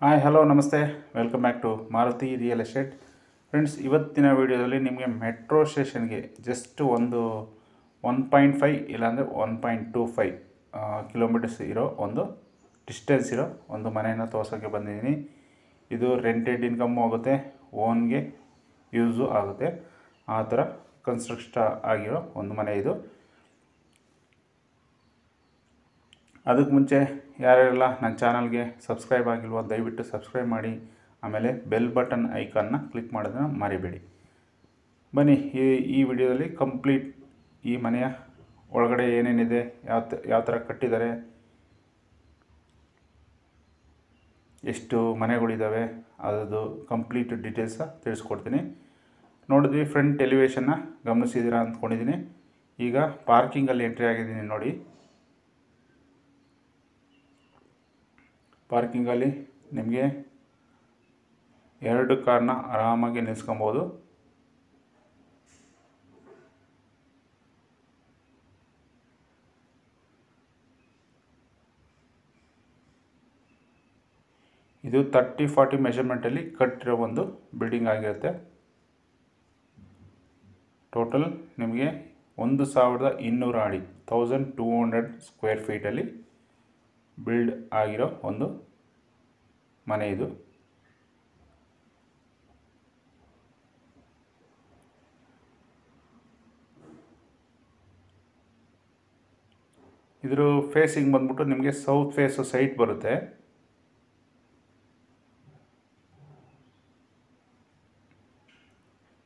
Hi hello ನಮಸ್ತೆ, welcome back to Maruti real estate. Friends, ಇವತ್ತಿನ ವಿಡಿಯೋದಲ್ಲಿ ನಿಮಗೆ ಮೆಟ್ರೋ ಸ್ಟೇಷನ್ಗೆ ಜಸ್ಟ್ ಒಂದು 1.5 ಇಲ್ಲಾಂದರೆ 1.25 ಕಿಲೋಮೀಟರ್ಸ್ ಇರೋ ಒಂದು ಡಿಸ್ಟೆನ್ಸ್ ಇರೋ ಒಂದು ಮನೆಯನ್ನು ತೋರ್ಸೋಕ್ಕೆ ಬಂದಿದ್ದೀನಿ. ಇದು ರೆಂಟೆಡ್ ಇನ್ಕಮ್ಮು ಆಗುತ್ತೆ, ಓನ್ಗೆ ಯೂಸು ಆಗುತ್ತೆ. ಆ ಥರ ಕನ್ಸ್ಟ್ರಕ್ಟ್ ಆಗಿರೋ ಒಂದು ಮನೆ ಇದು. ಅದಕ್ಕೆ ಮುಂಚೆ ಯಾರ್ಯಾರೆಲ್ಲ ನನ್ನ ಚಾನಲ್ಗೆ ಸಬ್ಸ್ಕ್ರೈಬ್ ಆಗಿಲ್ವೋ ದಯವಿಟ್ಟು ಸಬ್ಸ್ಕ್ರೈಬ್ ಮಾಡಿ, ಆಮೇಲೆ ಬೆಲ್ ಬಟನ್ ಐಕಾನ್ನ ಕ್ಲಿಕ್ ಮಾಡೋದನ್ನು ಮರಿಬೇಡಿ. ಬನ್ನಿ, ಈ ವಿಡಿಯೋದಲ್ಲಿ ಕಂಪ್ಲೀಟ್ ಈ ಮನೆಯ ಒಳಗಡೆ ಏನೇನಿದೆ, ಯಾವ ಥರ ಕಟ್ಟಿದ್ದಾರೆ, ಎಷ್ಟು ಮನೆಗಳಿದ್ದಾವೆ, ಅದರದ್ದು ಕಂಪ್ಲೀಟ್ ಡೀಟೇಲ್ಸ ತಿಳಿಸ್ಕೊಡ್ತೀನಿ. ನೋಡಿದ್ವಿ, ಫ್ರಂಟ್ ಎಲಿವೇಶನ್ನ ಗಮನಿಸಿದ್ದೀರಾ ಅಂದ್ಕೊಂಡಿದ್ದೀನಿ. ಈಗ ಪಾರ್ಕಿಂಗಲ್ಲಿ ಎಂಟ್ರಿ ಆಗಿದ್ದೀನಿ ನೋಡಿ. ಪಾರ್ಕಿಂಗಲ್ಲಿ ನಿಮಗೆ 2 ಕಾರ್ನ ಆರಾಮಾಗಿ ನಿಲ್ಲಿಸ್ಕೊಬೋದು. ಇದು 30-40 ಮೆಷರ್ಮೆಂಟಲ್ಲಿ ಕಟ್ಟಿರೋ ಒಂದು ಬಿಲ್ಡಿಂಗ್ ಆಗಿರುತ್ತೆ. ಟೋಟಲ್ ನಿಮಗೆ 1200 ಅಡಿ 1200 ಸ್ಕ್ವೇರ್ ಫೀಟಲ್ಲಿ ಬಿಲ್ಡ್ ಆಗಿರೋ ಒಂದು ಮನೆ ಇದು. ಇದ್ರ ಫೇಸಿಂಗ್ ಬಂದ್ಬಿಟ್ಟು ನಿಮಗೆ ಸೌತ್ ಫೇಸು ಸೈಟ್ ಬರುತ್ತೆ.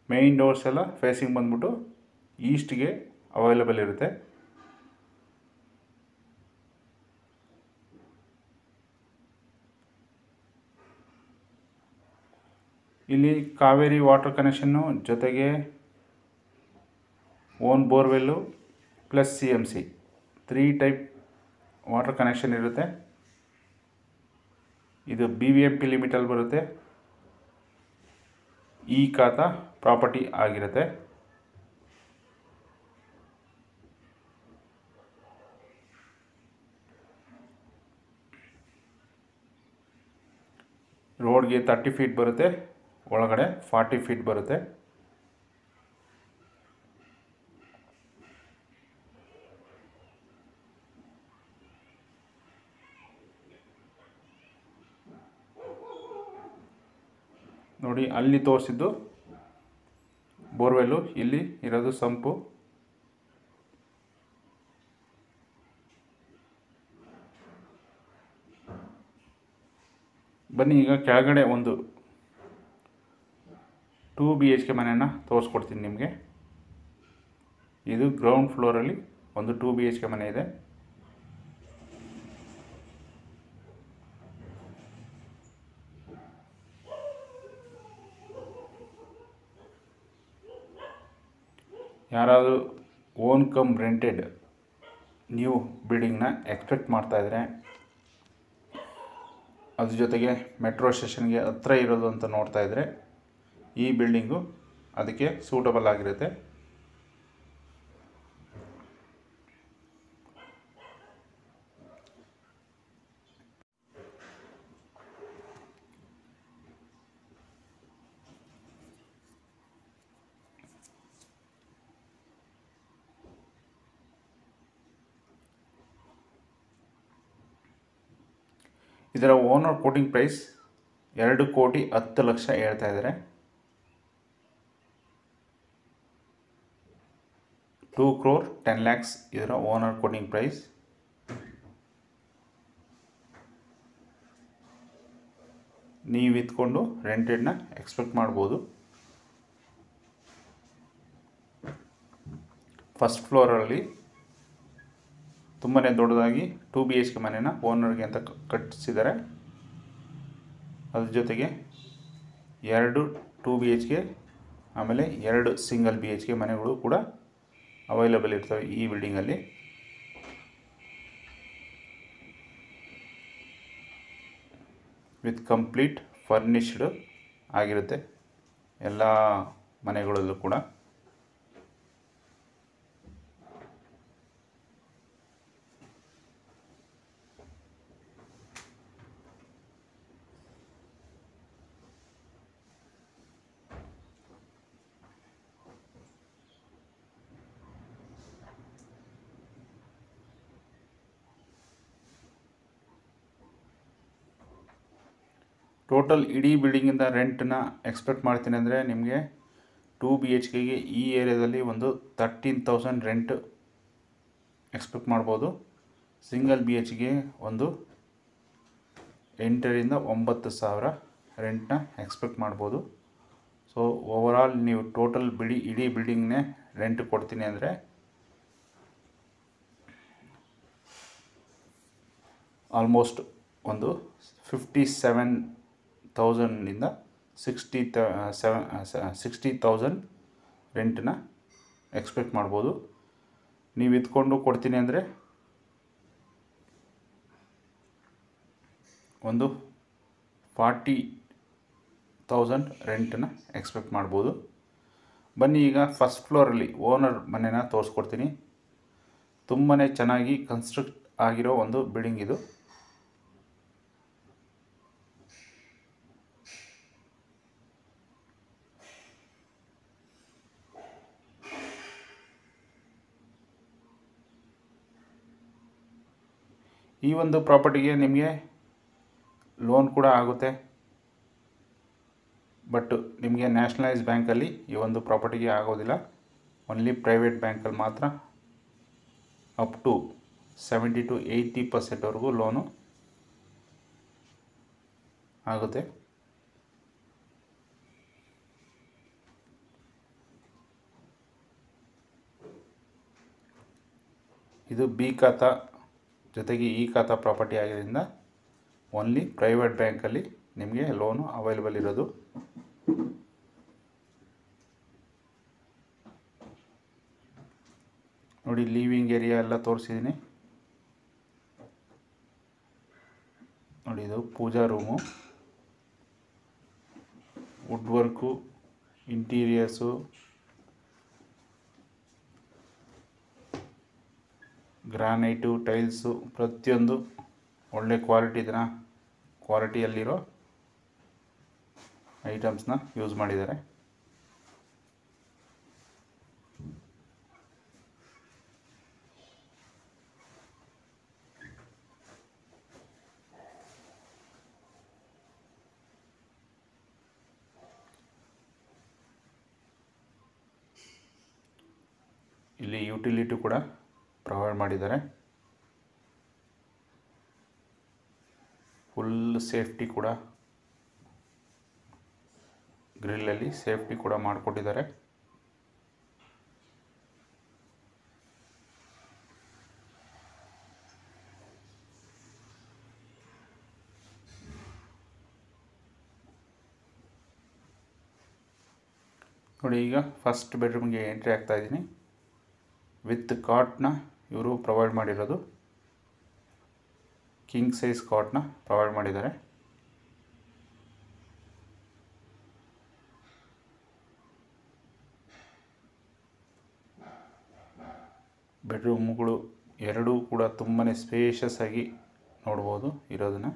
ಮೇಯ್ನ್ ಡೋರ್ಸ್ ಎಲ್ಲ ಫೇಸಿಂಗ್ ಬಂದ್ಬಿಟ್ಟು ಈಸ್ಟ್ಗೆ ಅವೈಲೇಬಲ್ ಇರುತ್ತೆ. ಇಲ್ಲಿ ಕಾವೇರಿ ವಾಟರ್ ಕನೆಕ್ಷನ್ನು ಜೊತೆಗೆ own borewell plus CMC 3 type water connection ಇರುತ್ತೆ. ಇದು BVMP ಲಿಮಿಟಲ್ಲಿ ಬರುತ್ತೆ. ಈ ಖಾತಾ ಪ್ರಾಪರ್ಟಿ ಆಗಿರುತ್ತೆ. ರೋಡ್ಗೆ 30 ಫೀಟ್ ಬರುತ್ತೆ, ಒಳಗಡೆ 40 ಫೀಟ್ ಬರುತ್ತೆ. ನೋಡಿ, ಅಲ್ಲಿ ತೋರಿಸಿದ್ದು ಬೋರ್ವೆಲ್ಲು, ಇಲ್ಲಿ ಇರೋದು ಸಂಪು. ಬನ್ನಿ, ಈಗ ಕೆಳಗಡೆ ಒಂದು 2 BHK ಮನೆಯನ್ನು ತೋರಿಸ್ಕೊಡ್ತೀನಿ ನಿಮಗೆ. ಇದು ಗ್ರೌಂಡ್ ಫ್ಲೋರಲ್ಲಿ ಒಂದು 2 BHK ಮನೆ ಇದೆ. ಯಾರಾದರೂ ಓನ್ ಕಮ್ ರೆಂಟೆಡ್ ನ್ಯೂ ಬಿಲ್ಡಿಂಗ್ನ ಎಕ್ಸ್ಪೆಕ್ಟ್ ಮಾಡ್ತಾಯಿದ್ರೆ, ಅದ್ರ ಜೊತೆಗೆ ಮೆಟ್ರೋ ಸ್ಟೇಷನ್ಗೆ ಹತ್ರ ಇರೋದು ಅಂತ ನೋಡ್ತಾಯಿದ್ರೆ, ಈ ಬಿಲ್ಡಿಂಗು ಅದಕ್ಕೆ ಸೂಟಬಲ್ ಆಗಿರುತ್ತೆ. ಇದರ ಓನರ್ ಕೋಟಿಂಗ್ ಪ್ರೈಸ್ 2,10,00,000 ಹೇಳ್ತಾ ಇದ್ದಾರೆ. 2,10,00,000 ಇದರ ಓನರ್ ಕೋಟಿಂಗ್ ಪ್ರೈಸ್. ನೀವು ಇದ್ಕೊಂಡು ರೆಂಟೆಡ್ನ ಎಕ್ಸ್ಪೆಕ್ಟ್ ಮಾಡ್ಬೋದು. ಫಸ್ಟ್ ಫ್ಲೋರಲ್ಲಿ ತುಂಬಾ ದೊಡ್ಡದಾಗಿ 2 BHK ಮನೆನ ಓನರ್ಗೆ ಅಂತ ಕಟ್ಟಿಸಿದ್ದಾರೆ. ಅದ್ರ ಜೊತೆಗೆ 2 2 BHK ಆಮೇಲೆ 2 ಸಿಂಗಲ್ BHK ಮನೆಗಳು ಕೂಡ ಅವೈಲೇಬಲ್ ಇರ್ತವೆ ಈ ಬಿಲ್ಡಿಂಗಲ್ಲಿ. ವಿತ್ ಕಂಪ್ಲೀಟ್ ಫರ್ನಿಶ್ಡ್ ಆಗಿರುತ್ತೆ ಎಲ್ಲ ಮನೆಗಳಲ್ಲೂ ಕೂಡ. ಟೋಟಲ್ ಇಡೀ ಬಿಲ್ಡಿಂಗಿಂದ ರೆಂಟನ್ನ ಎಕ್ಸ್ಪೆಕ್ಟ್ ಮಾಡ್ತೀನಿ ಅಂದರೆ ನಿಮಗೆ 2 BHK ಈ ಏರಿಯಾದಲ್ಲಿ ಒಂದು 13,000 ರೆಂಟ್ ಎಕ್ಸ್ಪೆಕ್ಟ್ ಮಾಡ್ಬೋದು. ಸಿಂಗಲ್ BHK ಒಂದು 8,000 ರಿಂದ 9,000 ರೆಂಟ್ನ ಎಕ್ಸ್ಪೆಕ್ಟ್ ಮಾಡ್ಬೋದು. ಸೊ ಓವರಾಲ್ ನೀವು ಟೋಟಲ್ ಇಡೀ ಬಿಲ್ಡಿಂಗ್ನೇ ರೆಂಟ್ ಕೊಡ್ತೀನಿ ಅಂದರೆ ಆಲ್ಮೋಸ್ಟ್ ಒಂದು 57,000 60,000 ರೆಂಟನ್ನ ಎಕ್ಸ್ಪೆಕ್ಟ್ ಮಾಡ್ಬೋದು. ನೀವು ಇದ್ಕೊಂಡು ಕೊಡ್ತೀನಿ ಅಂದರೆ ಒಂದು 40,000 ರೆಂಟನ್ನ ಎಕ್ಸ್ಪೆಕ್ಟ್ ಮಾಡ್ಬೋದು. ಬನ್ನಿ ಈಗ ಫಸ್ಟ್ ಫ್ಲೋರಲ್ಲಿ ಓನರ್ ಮನೆನ ತೋರಿಸ್ಕೊಡ್ತೀನಿ. ತುಂಬಾ ಚೆನ್ನಾಗಿ ಕನ್ಸ್ಟ್ರಕ್ಟ್ ಆಗಿರೋ ಒಂದು ಬಿಲ್ಡಿಂಗ್ ಇದು. ಈ ಒಂದು ಪ್ರಾಪರ್ಟಿಗೆ ನಿಮಗೆ ಲೋನ್ ಕೂಡ ಆಗುತ್ತೆ, ಬಟ್ ನಿಮಗೆ ನ್ಯಾಷನಲೈಸ್ ಬ್ಯಾಂಕಲ್ಲಿ ಈ ಒಂದು ಪ್ರಾಪರ್ಟಿಗೆ ಆಗೋದಿಲ್ಲ. ಓನ್ಲಿ ಪ್ರೈವೇಟ್ ಬ್ಯಾಂಕಲ್ಲಿ ಮಾತ್ರ ಅಪ್ ಟು 70 to 80% ಲೋನು ಆಗುತ್ತೆ. ಇದು ಬಿ ಖಾತಾ ಜೊತೆಗೆ ಈ ಖಾತಾ ಪ್ರಾಪರ್ಟಿ ಆಗಿರೋದ್ರಿಂದ ಓನ್ಲಿ ಪ್ರೈವೇಟ್ ಬ್ಯಾಂಕಲ್ಲಿ ನಿಮಗೆ ಲೋನು ಅವೈಲೇಬಲ್ ಇರೋದು. ನೋಡಿ, ಲಿವಿಂಗ್ ಏರಿಯಾ ಎಲ್ಲ ತೋರಿಸಿದ್ದೀನಿ. ನೋಡಿ, ಇದು pooja room, wood work, interiors, granite, tiles ಪ್ರತಿಯೊಂದು ಒಳ್ಳೆ ಕ್ವಾಲಿಟಿಯಲ್ಲಿರೋ ಐಟಮ್ಸ್ನ ಯೂಸ್ ಮಾಡಿದ್ದಾರೆ. ಇಲ್ಲಿ ಯುಟಿಲಿಟಿ ಕೂಡ ಪ್ರೊವೈಡ್ ಮಾಡಿದ್ದಾರೆ. ಫುಲ್ ಸೇಫ್ಟಿ ಕೂಡ, ಗ್ರಿಲ್ಲಲ್ಲಿ ಸೇಫ್ಟಿ ಕೂಡ ಮಾಡಿಕೊಟ್ಟಿದ್ದಾರೆ. ನೋಡಿ, ಈಗ ಫಸ್ಟ್ ಬೆಡ್ರೂಮ್ಗೆ ಎಂಟ್ರಿ ಆಗ್ತಾ ಇದ್ದೀನಿ. ವಿತ್ ಕಾಟ್ನ ಇವರು ಪ್ರೊವೈಡ್ ಮಾಡಿರೋದು, ಕಿಂಗ್ ಸೈಜ್ ಕಾಟ್ನ ಪ್ರೊವೈಡ್ ಮಾಡಿದ್ದಾರೆ. ಬೆಡ್ರೂಮ್ಗಳು ಎರಡೂ ಕೂಡ ತುಂಬಾ ಸ್ಪೇಷಿಯಸ್ ಆಗಿ ನೋಡ್ಬೋದು ಇರೋದನ್ನು.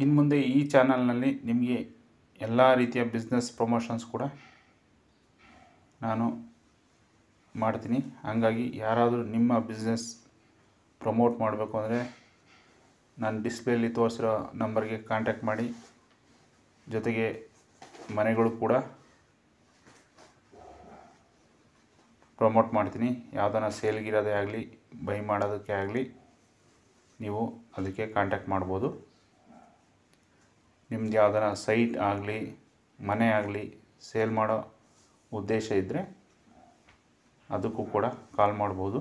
ಇನ್ನು ಮುಂದೆ ಈ ಚಾನಲ್ನಲ್ಲಿ ನಿಮಗೆ ಎಲ್ಲ ರೀತಿಯ ಬಿಸ್ನೆಸ್ ಪ್ರಮೋಷನ್ಸ್ ಕೂಡ ನಾನು ಮಾಡ್ತೀನಿ. ಹಾಗಾಗಿ ಯಾರಾದರೂ ನಿಮ್ಮ ಬಿಸ್ನೆಸ್ ಪ್ರಮೋಟ್ ಮಾಡಬೇಕು ಅಂದರೆ ನಾನು ಡಿಸ್ಪ್ಲೇಲಿ ತೋರಿಸಿರೋ ನಂಬರ್ಗೆ ಕಾಂಟ್ಯಾಕ್ಟ್ ಮಾಡಿ. ಜೊತೆಗೆ ಮನೆಗಳು ಕೂಡ ಪ್ರಮೋಟ್ ಮಾಡ್ತೀನಿ. ಯಾವುದನ್ನ ಸೇಲ್ಗಿರೋದೇ ಆಗಲಿ, ಬೈ ಮಾಡೋದಕ್ಕೆ ಆಗಲಿ, ನೀವು ಅದಕ್ಕೆ ಕಾಂಟ್ಯಾಕ್ಟ್ ಮಾಡ್ಬೋದು. ನಿಮ್ದು ಯಾವುದನ್ನ ಸೈಟ್ ಆಗಲಿ, ಮನೆ ಆಗಲಿ ಸೇಲ್ ಮಾಡೋ ಉದ್ದೇಶ ಇದ್ದರೆ ಅದಕ್ಕೂ ಕೂಡ ಕಾಲ್ ಮಾಡ್ಬೋದು.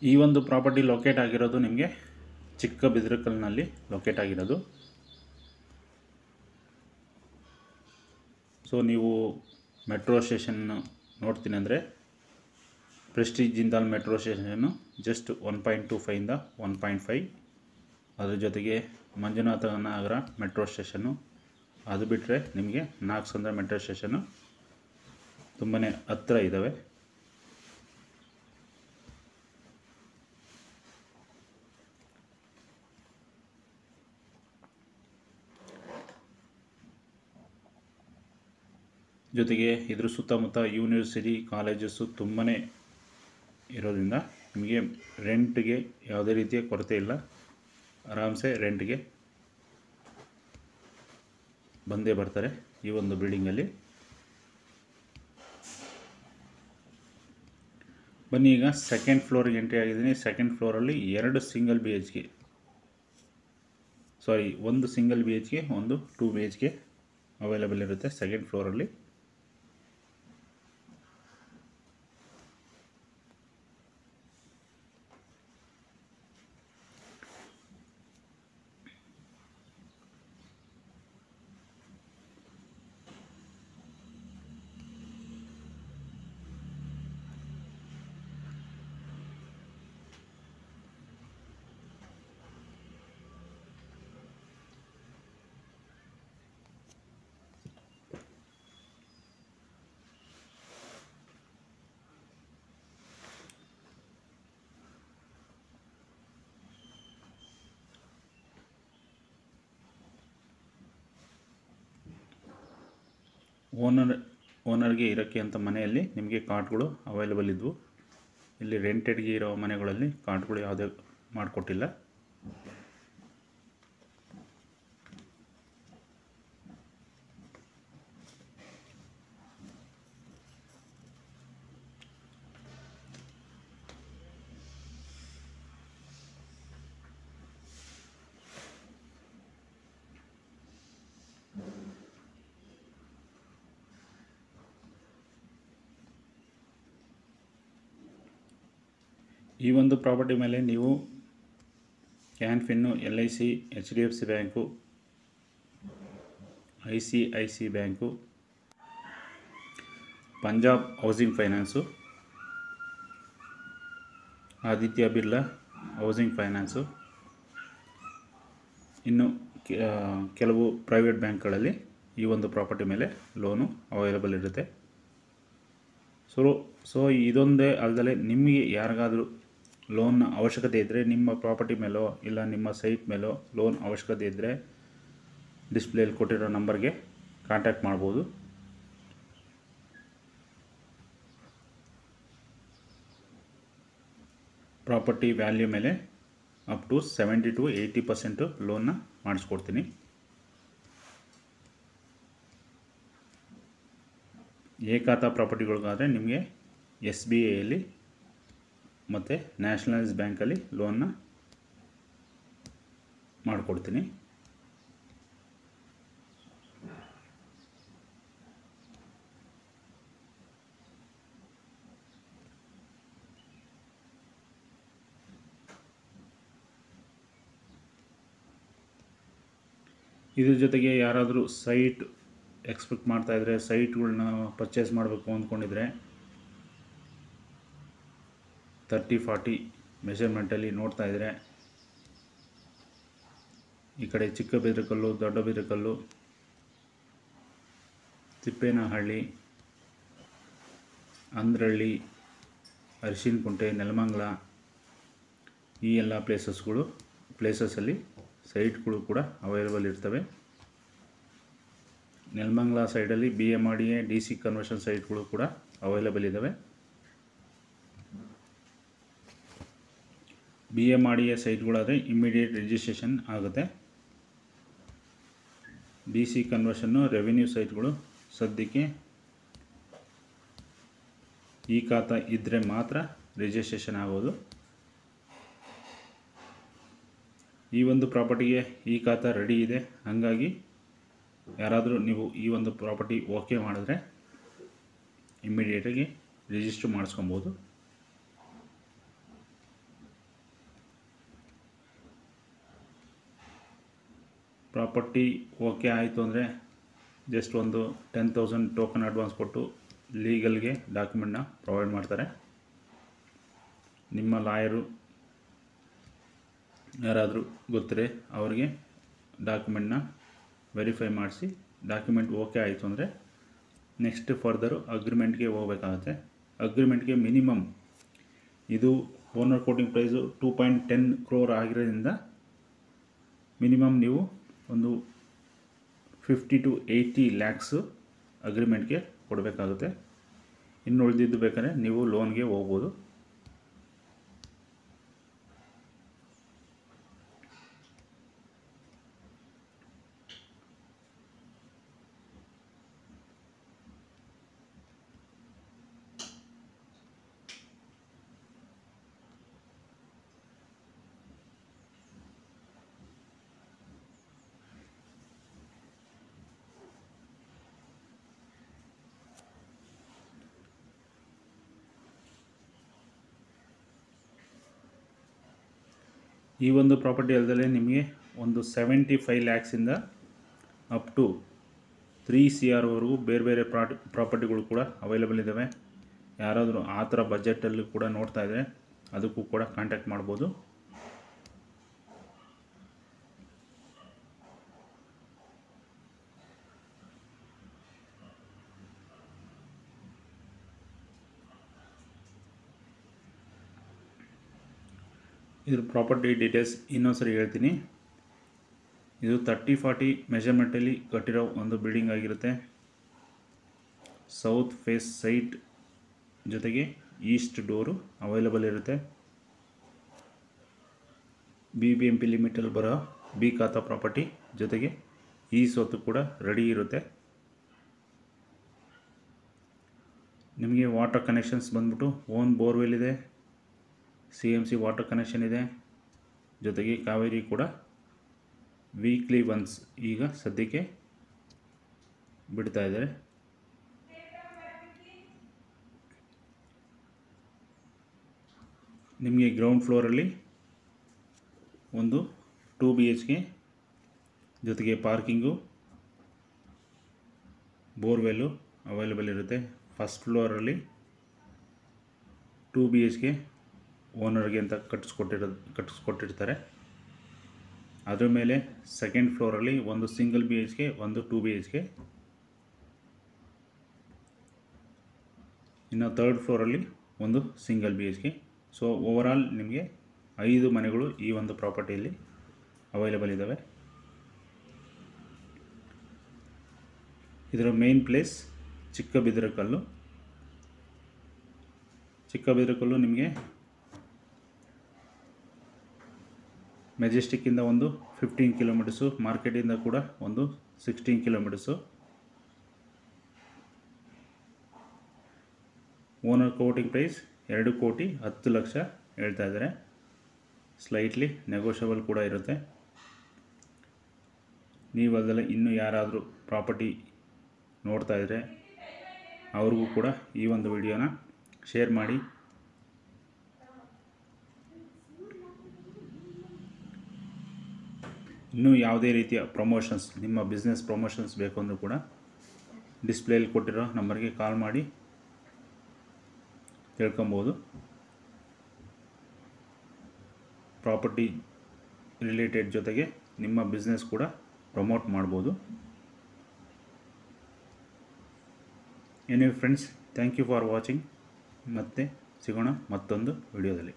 ಈ ಒಂದು ಪ್ರಾಪರ್ಟಿ ಲೊಕೇಟ್ ಆಗಿರೋದು ನಿಮಗೆ ಚಿಕ್ಕಬಿದರಕಲ್ನಲ್ಲಿ ಲೊಕೇಟ್ ಆಗಿರೋದು. ಸೊ ನೀವು ಮೆಟ್ರೋ ಸ್ಟೇಷನ್ನು ನೋಡ್ತೀನಿ ಅಂದರೆ Prestige Jindal metro station just 1.25ಇಂದ 1.5. ಅದ್ರ ಜೊತೆಗೆ ಮಂಜುನಾಥ ನಗರ ಮೆಟ್ರೋ ಸ್ಟೇಷನ್ನು, ಅದು ಬಿಟ್ಟರೆ ನಿಮಗೆ ನಾಗಸಂದ್ರ ಮೆಟ್ರೋ ಸ್ಟೇಷನ್ನು ತುಂಬಾ ಹತ್ತಿರ ಇದ್ದಾವೆ. ಜೊತೆಗೆ ಇದ್ರ ಸುತ್ತಮುತ್ತ ಯೂನಿವರ್ಸಿಟಿ ಕಾಲೇಜಸ್ಸು ತುಂಬಾ ಇರೋದ್ರಿಂದ ನಿಮಗೆ ರೆಂಟ್ಗೆ ಯಾವುದೇ ರೀತಿಯ ಕೊರತೆ ಇಲ್ಲ. ಆರಾಮ್ಸೆ ರೆಂಟ್ಗೆ ಬಂದೇ ಬರ್ತಾರೆ ಈ ಒಂದು ಬಿಲ್ಡಿಂಗಲ್ಲಿ. ಬನ್ನಿ ಈಗ ಸೆಕೆಂಡ್ ಫ್ಲೋರಿಗೆ ಎಂಟ್ರಿ ಆಗಿದ್ದೀನಿ. ಸೆಕೆಂಡ್ ಫ್ಲೋರಲ್ಲಿ ಒಂದು ಸಿಂಗಲ್ ಬಿ ಎಚ್ ಕೆ, ಒಂದು 2 BHK ಅವೈಲೇಬಲ್ ಇರುತ್ತೆ ಸೆಕೆಂಡ್ ಫ್ಲೋರಲ್ಲಿ. ಓನರ್ಗೆ ಇರೋಕ್ಕೆ ಅಂತ ಮನೆಯಲ್ಲಿ ನಿಮಗೆ ಕಾಟ್ಗಳು ಅವೈಲೇಬಲ್ ಇದ್ವು. ಇಲ್ಲಿ ರೆಂಟೆಡ್ಗೆ ಇರೋ ಮನೆಗಳಲ್ಲಿ ಕಾಟ್ಗಳು ಯಾವುದೇ ಮಾಡಿಕೊಟ್ಟಿಲ್ಲ. ಈ ಒಂದು ಪ್ರಾಪರ್ಟಿ ಮೇಲೆ ನೀವು Can Fin, LIC, HDFC bank, ICIC bank, Punjab housing finance, Aditya Birla housing finance, ಇನ್ನು ಕೆಲವು ಪ್ರೈವೇಟ್ ಬ್ಯಾಂಕ್ಗಳಲ್ಲಿ ಈ ಒಂದು ಪ್ರಾಪರ್ಟಿ ಮೇಲೆ ಲೋನು ಅವೈಲೇಬಲ್ ಇರುತ್ತೆ. ಸೊ ಇದೊಂದೇ ಅಲ್ಲದೆ ನಿಮಗೆ ಯಾರಿಗಾದರೂ ಲೋನ್ನ ಅವಶ್ಯಕತೆ ಇದ್ದರೆ, ನಿಮ್ಮ ಪ್ರಾಪರ್ಟಿ ಮೇಲೋ ಇಲ್ಲ ನಿಮ್ಮ ಸೈಟ್ ಮೇಲೋ ಲೋನ್ ಅವಶ್ಯಕತೆ ಇದ್ದರೆ ಡಿಸ್ಪ್ಲೇಯಲ್ಲಿ ಕೊಟ್ಟಿರೋ ನಂಬರ್ಗೆ ಕಾಂಟ್ಯಾಕ್ಟ್ ಮಾಡ್ಬೋದು. ಪ್ರಾಪರ್ಟಿ ವ್ಯಾಲ್ಯೂ ಮೇಲೆ ಅಪ್ ಟು 70 to 80% ಲೋನ್ನ ಮಾಡಿಸ್ಕೊಡ್ತೀನಿ. ಏಕಾತ ಪ್ರಾಪರ್ಟಿಗಳಿಗಾದರೆ ನಿಮಗೆ SBIಯಲ್ಲಿ ಮತ್ತು ನ್ಯಾಷನಲೈಸ್ ಬ್ಯಾಂಕಲ್ಲಿ ಲೋನ್ನ ಮಾಡಿಕೊಡ್ತೀನಿ. ಇದ್ರ ಜೊತೆಗೆ ಯಾರಾದರೂ ಸೈಟ್ ಎಕ್ಸ್ಪೆಕ್ಟ್ ಮಾಡ್ತಾಯಿದ್ರೆ, ಸೈಟ್ಗಳನ್ನ ಪರ್ಚೇಸ್ ಮಾಡಬೇಕು ಅಂದ್ಕೊಂಡಿದ್ರೆ 30-40 ಮೆಷರ್ಮೆಂಟಲ್ಲಿ ನೋಡ್ತಾ ಇದ್ದರೆ, ಈ ಕಡೆ ಚಿಕ್ಕಬಿದರಕಲ್ಲು, ದೊಡ್ಡಬಿದರಕಲ್ಲು, ತಿಪ್ಪೇನಹಳ್ಳಿ, ಅಂದ್ರಳ್ಳಿ, ಅರಿಶಿನಕುಂಟೆ, ನೆಲಮಂಗಲ ಈ ಎಲ್ಲ ಪ್ಲೇಸಸ್ಸಲ್ಲಿ ಸೈಟ್ಗಳು ಕೂಡ ಅವೈಲೇಬಲ್ ಇರ್ತವೆ. ನೆಲಮಂಗಲ ಸೈಡಲ್ಲಿ BMRDA DC ಕನ್ವರ್ಷನ್ ಸೈಟ್ಗಳು ಕೂಡ ಅವೈಲೇಬಲ್ ಇದ್ದಾವೆ. BMRDA ಸೈಟ್ಗಳಾದರೆ ಇಮ್ಮಿಡಿಯೇಟ್ ರಿಜಿಸ್ಟ್ರೇಷನ್ ಆಗುತ್ತೆ. DC ಕನ್ವರ್ಷನ್ನು ರೆವಿನ್ಯೂ ಸೈಟ್ಗಳು ಸದ್ಯಕ್ಕೆ ಈ ಖಾತಾ ಇದ್ದರೆ ಮಾತ್ರ ರಿಜಿಸ್ಟ್ರೇಷನ್ ಆಗೋದು. ಈ ಒಂದು ಪ್ರಾಪರ್ಟಿಗೆ ಈ ಖಾತಾ ರೆಡಿ ಇದೆ. ಹಾಗಾಗಿ ಯಾರಾದರೂ ನೀವು ಈ ಒಂದು ಪ್ರಾಪರ್ಟಿ ಓಕೆ ಮಾಡಿದ್ರೆ ಇಮ್ಮಿಡಿಯೇಟಾಗಿ ರಿಜಿಸ್ಟ್ರ್ ಮಾಡಿಸ್ಕೊಬೋದು. ಪ್ರಾಪರ್ಟಿ ಓಕೆ ಆಯಿತು ಅಂದರೆ ಜಸ್ಟ್ ಒಂದು 10,000 ಟೋಕನ್ ಅಡ್ವಾನ್ಸ್ ಕೊಟ್ಟು ಲೀಗಲ್ಗೆ ಡಾಕ್ಯುಮೆಂಟ್ನ ಪ್ರೊವೈಡ್ ಮಾಡ್ತಾರೆ. ನಿಮ್ಮ ಲಾಯರು ಯಾರಾದರೂ ಗೊತ್ತರೆ ಅವರಿಗೆ ಡಾಕ್ಯುಮೆಂಟ್ನ ವೆರಿಫೈ ಮಾಡಿಸಿ ಡಾಕ್ಯುಮೆಂಟ್ ಓಕೆ ಆಯಿತು ಅಂದರೆ ನೆಕ್ಸ್ಟ್ ಫರ್ದರು ಅಗ್ರಿಮೆಂಟ್ಗೆ ಹೋಗಬೇಕಾಗುತ್ತೆ. ಅಗ್ರಿಮೆಂಟ್ಗೆ ಮಿನಿಮಮ್ ಇದು ಓನರ್ ಕೋಟಿಂಗ್ ಪ್ರೈಸು 2.10 crore ಆಗಿರೋದ್ರಿಂದ ಮಿನಿಮಮ್ ನೀವು ಒಂದು 50 to 80 lakhs ಅಗ್ರಿಮೆಂಟ್ಗೆ ಕೊಡಬೇಕಾಗುತ್ತೆ. ಇನ್ನು ಉಳಿದಿದ್ದು ಬೇಕಾದ್ರೆ ನೀವು ಲೋನ್ಗೆ ಹೋಗ್ಬೋದು. ಈ ಒಂದು ಪ್ರಾಪರ್ಟಿ ಅಲ್ಲದೆ ನಿಮಗೆ ಒಂದು 75 lakhs ಅಪ್ ಟು 3 CR ವರೆಗೂ ಬೇರೆ ಬೇರೆ ಪ್ರಾಪರ್ಟಿಗಳು ಕೂಡ ಅವೈಲೇಬಲ್ ಇದ್ದಾವೆ. ಯಾರಾದರೂ ಆ ಥರ ಬಜೆಟಲ್ಲಿ ಕೂಡ ನೋಡ್ತಾ ಇದ್ದರೆ ಅದಕ್ಕೂ ಕೂಡ ಕಾಂಟ್ಯಾಕ್ಟ್ ಮಾಡ್ಬೋದು. ಇದ್ರ ಪ್ರಾಪರ್ಟಿ ಡೀಟೇಲ್ಸ್ ಇನ್ನೊಂದು ಸರಿ ಹೇಳ್ತೀನಿ. ಇದು 30-40 ಮೆಜರ್ಮೆಂಟಲ್ಲಿ ಕಟ್ಟಿರೋ ಒಂದು ಬಿಲ್ಡಿಂಗ್ ಆಗಿರುತ್ತೆ. ಸೌತ್ ಫೇಸ್ ಸೈಟ್ ಜೊತೆಗೆ ಈಸ್ಟ್ ಡೋರು ಅವೈಲೇಬಲ್ ಇರುತ್ತೆ. BBMP ಲಿಮಿಟಲ್ಲಿ ಬರೋ ಬಿ ಖಾತಾ ಪ್ರಾಪರ್ಟಿ ಜೊತೆಗೆ ಈ ಸ್ವತ್ತು ಕೂಡ ರೆಡಿ ಇರುತ್ತೆ. ನಿಮಗೆ ವಾಟರ್ ಕನೆಕ್ಷನ್ಸ್ ಬಂದ್ಬಿಟ್ಟು ಓನ್ ಬೋರ್ವೆಲ್ ಇದೆ, CMC ವಾಟರ್ ಕನೆಕ್ಷನ್ ಇದೆ, ಜೊತೆಗೆ ಕಾವೇರಿ ಕೂಡ ವೀಕ್ಲಿ ಒನ್ಸ್ ಈಗ ಸದ್ಯಕ್ಕೆ ಬಿಡ್ತಾ ಇದ್ದಾರೆ. ನಿಮಗೆ ಗ್ರೌಂಡ್ ಫ್ಲೋರಲ್ಲಿ ಒಂದು 2 BHK ಜೊತೆಗೆ ಪಾರ್ಕಿಂಗು, ಬೋರ್ವೆಲ್ಲು ಅವೈಲೇಬಲ್ ಇರುತ್ತೆ. ಫಸ್ಟ್ ಫ್ಲೋರಲ್ಲಿ 2 BHK ಓನರ್ಗೆ ಅಂತ ಕಟ್ಟಿಸ್ಕೊಟ್ಟಿರ್ತಾರೆ. ಅದ್ರ ಮೇಲೆ ಸೆಕೆಂಡ್ ಫ್ಲೋರಲ್ಲಿ ಒಂದು ಸಿಂಗಲ್ BHK, ಒಂದು 2 BHK, ಇನ್ನು ಥರ್ಡ್ ಫ್ಲೋರಲ್ಲಿ ಒಂದು ಸಿಂಗಲ್ BHK. ಸೊ ಓವರಾಲ್ ನಿಮಗೆ 5 ಮನೆಗಳು ಈ ಒಂದು ಪ್ರಾಪರ್ಟಿಯಲ್ಲಿ ಅವೈಲೇಬಲ್ ಇದ್ದಾವೆ. ಇದರ ಮೇನ್ ಪ್ಲೇಸ್ ಚಿಕ್ಕಬಿದರಕಲ್ಲು. ಚಿಕ್ಕಬಿದರಕಲ್ಲು ನಿಮಗೆ ಮೆಜೆಸ್ಟಿಕ್ಕಿಂದ ಒಂದು 15 ಕಿಲೋಮೀಟರ್ಸು, ಮಾರ್ಕೆಟಿಂದ ಕೂಡ ಒಂದು 16 ಕಿಲೋಮೀಟರ್ಸು. ಓನರ್ ಕೋಟಿಂಗ್ ಪ್ರೈಸ್ 2,10,00,000 ಹೇಳ್ತಾ ಇದ್ದಾರೆ. ಸ್ಲೈಟ್ಲಿ ನೆಗೋಷಿಯಬಲ್ ಕೂಡ ಇರುತ್ತೆ. ನೀವು ಅದೆಲ್ಲ ಇನ್ನೂ ಯಾರಾದರೂ ಪ್ರಾಪರ್ಟಿ ನೋಡ್ತಾ ಇದ್ದರೆ ಅವ್ರಿಗೂ ಕೂಡ ಈ ಒಂದು ವಿಡಿಯೋನ ಶೇರ್ ಮಾಡಿ. ಇನ್ನೂ ಯಾವುದೇ ರೀತಿಯ ಪ್ರಮೋಷನ್ಸ್, ನಿಮ್ಮ ಬಿಸ್ನೆಸ್ ಪ್ರಮೋಷನ್ಸ್ ಬೇಕು ಅಂದರೂ ಕೂಡ ಡಿಸ್ಪ್ಲೇಲಿ ಕೊಟ್ಟಿರೋ ನಂಬರ್ಗೆ ಕಾಲ್ ಮಾಡಿ ತಿಳ್ಕೊಬೋದು. ಪ್ರಾಪರ್ಟಿ ರಿಲೇಟೆಡ್ ಜೊತೆಗೆ ನಿಮ್ಮ ಬಿಸ್ನೆಸ್ ಕೂಡ ಪ್ರಮೋಟ್ ಮಾಡ್ಬೋದು. Anyway friends, thank you for watching. ಮತ್ತೆ ಸಿಗೋಣ ಮತ್ತೊಂದು ವಿಡಿಯೋದಲ್ಲಿ.